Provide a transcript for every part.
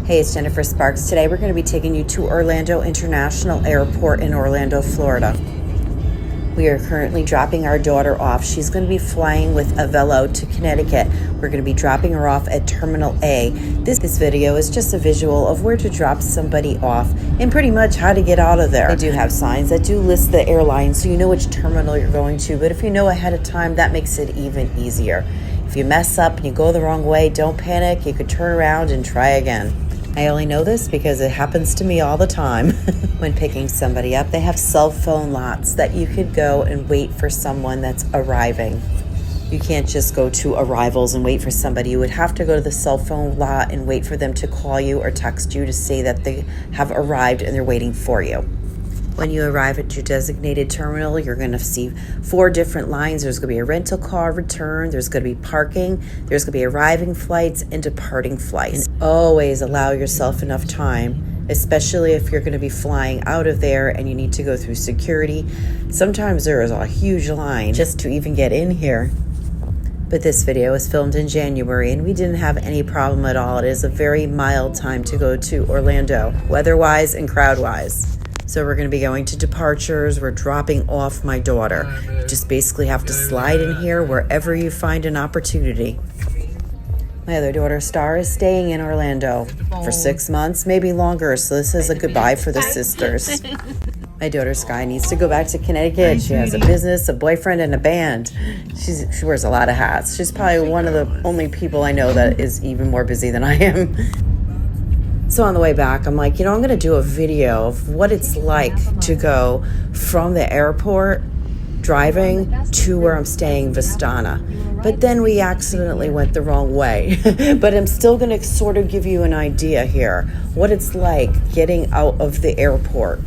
Hey, it's Jennifer Sparks. Today we're going to be taking you to Orlando International Airport in Orlando, Florida. We are currently dropping our daughter off. She's going to be flying with Avelo to Connecticut. We're going to be dropping her off at Terminal A. This video is just a visual of where to drop somebody off and pretty much how to get out of there. They do have signs that do list the airline so you know which terminal you're going to, but if you know ahead of time, that makes it even easier. If you mess up and you go the wrong way, don't panic. You could turn around and try again. I only know this because it happens to me all the time. When picking somebody up, they have cell phone lots that you could go and wait for someone that's arriving. You can't just go to arrivals and wait for somebody. You would have to go to the cell phone lot and wait for them to call you or text you to say that they have arrived and they're waiting for you. When you arrive at your designated terminal, you're going to see 4 different lines. There's going to be a rental car return, there's going to be parking, there's going to be arriving flights and departing flights. And always allow yourself enough time, especially if you're going to be flying out of there and you need to go through security. Sometimes there is a huge line just to even get in here. But this video was filmed in January and we didn't have any problem at all. It is a very mild time to go to Orlando, weather-wise and crowd-wise. So we're going to be going to departures. We're dropping off my daughter. You just basically have to slide in here wherever you find an opportunity. My other daughter, Star, is staying in Orlando for 6 months, maybe longer. So this is a goodbye for the sisters. My daughter, Sky, needs to go back to Connecticut. She has a business, a boyfriend, and a band. She wears a lot of hats. She's probably one of the only people I know that is even more busy than I am. So on the way back, I'm like, I'm going to do a video of what it's like to go from the airport driving to where I'm staying, Vistana. But then we accidentally went the wrong way. But I'm still going to sort of give you an idea here, what it's like getting out of the airport.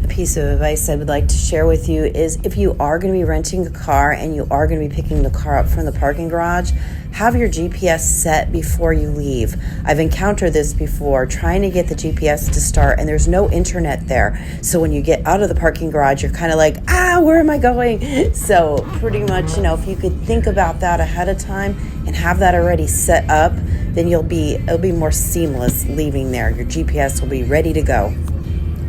A piece of advice I would like to share with you is if you are going to be renting a car and you are going to be picking the car up from the parking garage, have your GPS set before you leave. I've encountered this before, trying to get the GPS to start, and there's no internet there. So when you get out of the parking garage, you're kind of like, where am I going? So pretty much, if you could think about that ahead of time and have that already set up, then it'll be more seamless leaving there. Your GPS will be ready to go.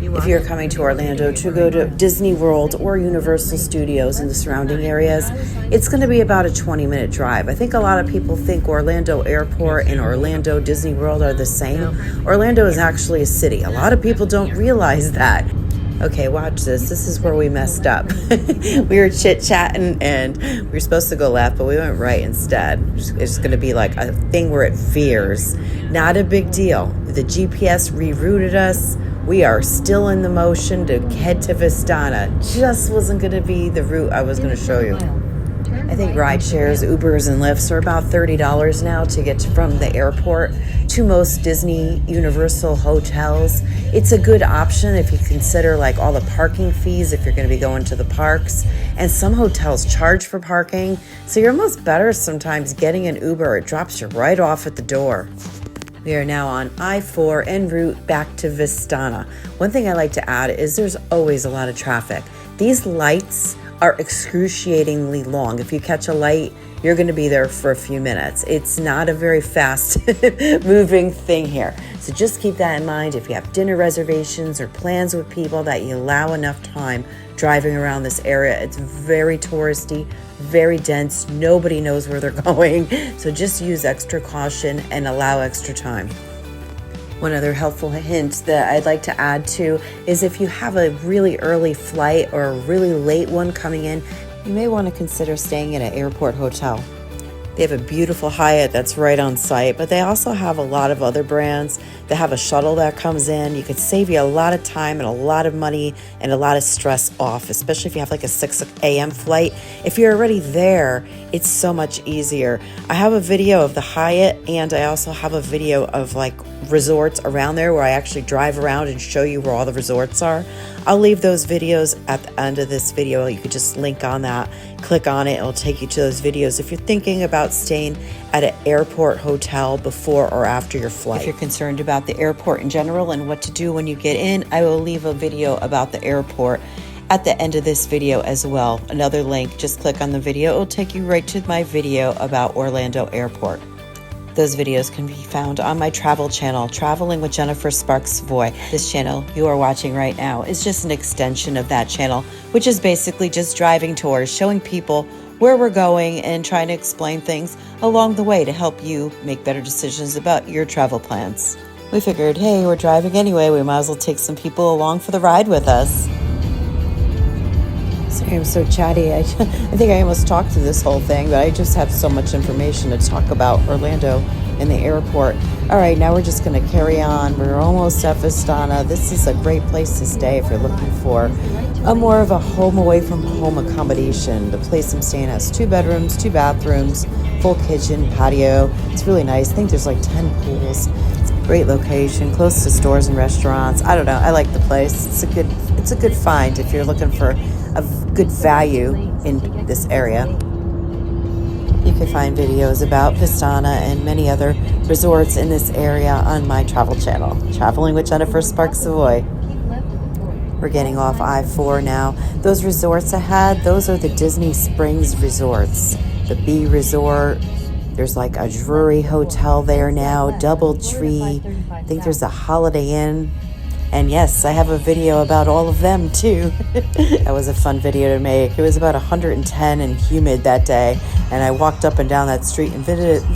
If you're coming to Orlando to go to Disney World or Universal Studios in the surrounding areas, it's going to be about a 20-minute drive. I think a lot of people think Orlando Airport and Orlando Disney World are the same. Orlando is actually a city. A lot of people don't realize that. Okay, watch this. This is where we messed up. We were chit-chatting and we were supposed to go left, but we went right instead. It's going to be like a thing where it veers. Not a big deal. The GPS rerouted us. We are still in the motion to head to Vistana. Just wasn't going to be the route I was going to show you. I think ride shares, Ubers, and Lyfts are about $30 now to get from the airport to most Disney Universal hotels. It's a good option if you consider like all the parking fees if you're going to be going to the parks. And some hotels charge for parking. So you're almost better sometimes getting an Uber. It drops you right off at the door. We are now on I-4 en route back to Vistana. One thing I like to add is there's always a lot of traffic. These lights are excruciatingly long. If you catch a light, you're going to be there for a few minutes. It's not a very fast moving thing here. So just keep that in mind if you have dinner reservations or plans with people that you allow enough time driving around this area. It's very touristy, very dense. Nobody knows where they're going. So just use extra caution and allow extra time. One other helpful hint that I'd like to add too is if you have a really early flight or a really late one coming in, you may want to consider staying at an airport hotel. They have a beautiful Hyatt that's right on site, but they also have a lot of other brands that have a shuttle that comes in. You could save you a lot of time and a lot of money and a lot of stress off, especially if you have like a 6 a.m. flight. If you're already there, it's so much easier. I have a video of the Hyatt and I also have a video of like resorts around there where I actually drive around and show you where all the resorts are. I'll leave those videos at the end of this video. You could just link on that, click on it, it'll take you to those videos if you're thinking about staying at an airport hotel before or after your flight. If you're concerned about the airport in general and what to do when you get in, I will leave a video about the airport at the end of this video as well. Another link, just click on the video. It'll take you right to my video about Orlando Airport. Those videos can be found on my travel channel, Traveling with Jennifer Sparks Savoy. This channel you are watching right now is just an extension of that channel, which is basically just driving tours, showing people where we're going and trying to explain things along the way to help you make better decisions about your travel plans. We figured, hey, we're driving anyway, we might as well take some people along for the ride with us. Sorry, I'm so chatty. I think I almost talked through this whole thing, but I just have so much information to talk about Orlando and the airport. All right, now we're just going to carry on. We're almost at Vistana. This is a great place to stay if you're looking for a more of a home away from home accommodation. The place I'm staying has 2 bedrooms, 2 bathrooms, full kitchen, patio. It's really nice. I think there's like 10 pools. It's a great location, close to stores and restaurants. I don't know. I like the place. It's a good find if you're looking for a good value in this area. You can find videos about Vistana and many other resorts in this area on my travel channel, Traveling with Jennifer Sparks Savoy. We're getting off I-4 now. Those resorts I had, those are the Disney Springs resorts. The B Resort, there's like a Drury Hotel there now, DoubleTree. I think there's a Holiday Inn. And yes, I have a video about all of them too. That was a fun video to make. It was about 110 and humid that day. And I walked up and down that street and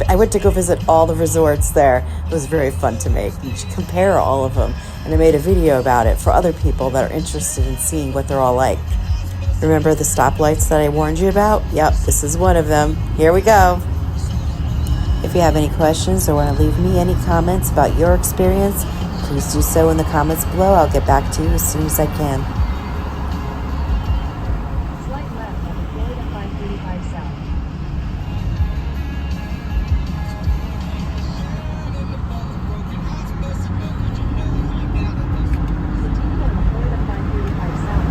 I went to go visit all the resorts there. It was very fun to make. You should compare all of them. And I made a video about it for other people that are interested in seeing what they're all like. Remember the stoplights that I warned you about? Yep, this is one of them. Here we go. If you have any questions or want to leave me any comments about your experience, please do so in the comments below. I'll get back to you as soon as I can. Slight left on Florida 535 South. Continue on Florida 535 South.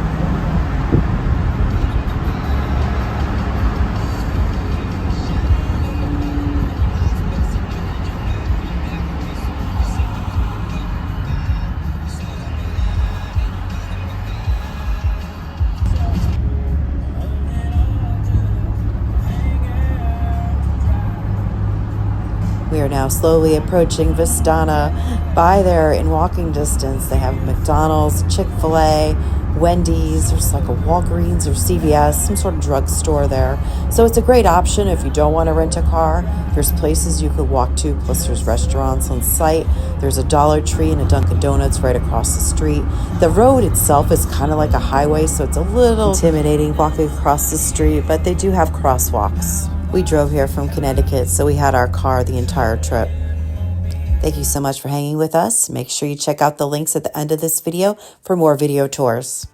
We are now slowly approaching Vistana. By there in walking distance, they have McDonald's, Chick-fil-A, Wendy's. There's like a Walgreens or CVS, some sort of drugstore there. So it's a great option if you don't want to rent a car. There's places you could walk to, plus there's restaurants on site. There's a Dollar Tree and a Dunkin' Donuts right across the street. The road itself is kind of like a highway, so it's a little intimidating walking across the street, but they do have crosswalks. We drove here from Connecticut, so we had our car the entire trip. Thank you so much for hanging with us. Make sure you check out the links at the end of this video for more video tours.